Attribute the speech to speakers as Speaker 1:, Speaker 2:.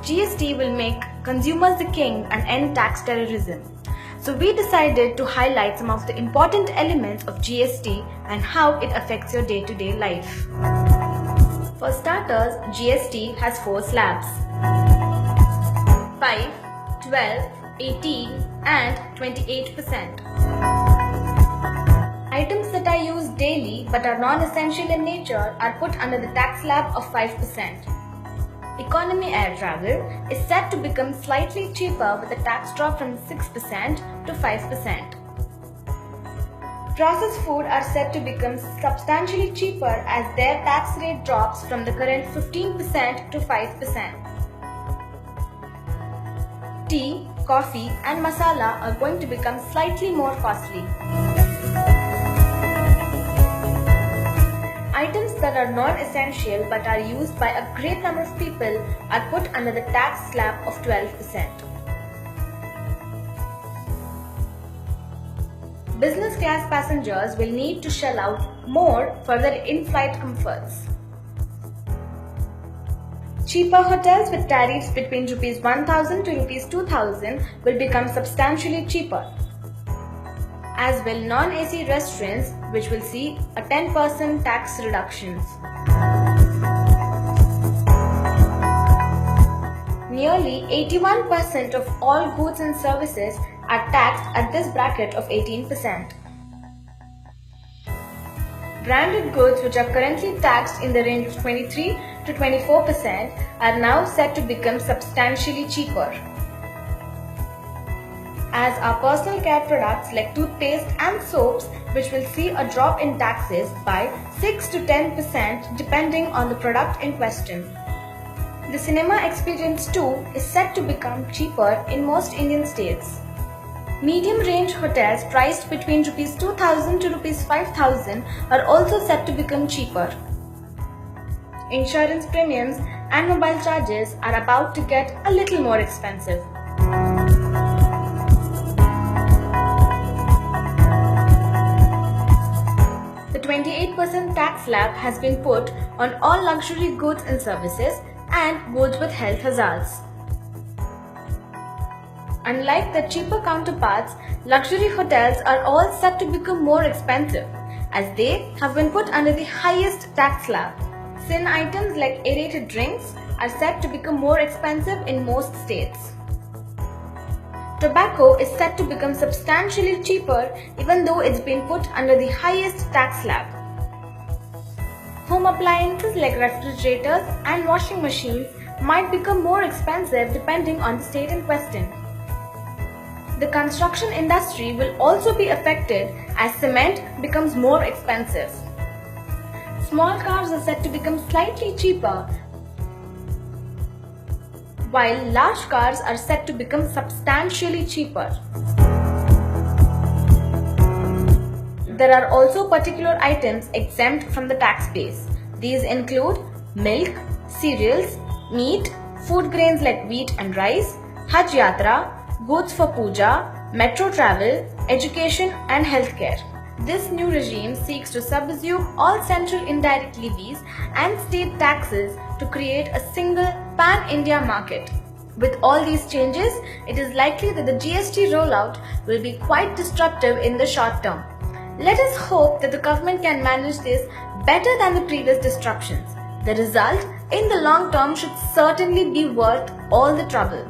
Speaker 1: GST will make consumers the king and end tax terrorism. So we decided to highlight some of the important elements of GST and how it affects your day-to-day life. For starters, GST has 4 slabs: 5, 12, 18 and 28%. Items that are used daily but are non-essential in nature are put under the tax slab of 5%. Economy air travel is set to become slightly cheaper with a tax drop from 6% to 5%. Processed food are set to become substantially cheaper as their tax rate drops from the current 15% to 5%. Tea, coffee and masala are going to become slightly more costly. Items that are non-essential but are used by a great number of people are put under the tax slab of 12%. Business class passengers will need to shell out more for their in-flight comforts. Cheaper hotels with tariffs between Rs 1,000 to Rs 2,000 will become substantially cheaper, as will non-AC restaurants, which will see a 10% tax reductions. Nearly 81% of all goods and services are taxed at this bracket of 18%. Branded goods, which are currently taxed in the range of 23 to 24%, are now set to become substantially cheaper, as are personal care products like toothpaste and soaps, which will see a drop in taxes by 6 to 10% depending on the product in question. The cinema experience too is set to become cheaper in most Indian states. Medium-range hotels priced between Rs 2,000 to Rs 5,000 are also set to become cheaper. Insurance premiums and mobile charges are about to get a little more expensive. The 28% tax slab has been put on all luxury goods and services and goods with health hazards. Unlike their cheaper counterparts, luxury hotels are all set to become more expensive, as they have been put under the highest tax slab. Sin items like aerated drinks are set to become more expensive in most states. Tobacco is set to become substantially cheaper even though it's been put under the highest tax slab. Home appliances like refrigerators and washing machines might become more expensive depending on the state in question. The construction industry will also be affected as cement becomes more expensive. Small cars are set to become slightly cheaper, while large cars are set to become substantially cheaper. There are also particular items exempt from the tax base. These include milk, cereals, meat, food grains like wheat and rice, Hajj Yatra, goods for puja, metro travel, education and healthcare. This new regime seeks to subsume all central indirect levies and state taxes to create a single pan-India market. With all these changes, it is likely that the GST rollout will be quite disruptive in the short term. Let us hope that the government can manage this better than the previous disruptions. The result in the long term should certainly be worth all the trouble.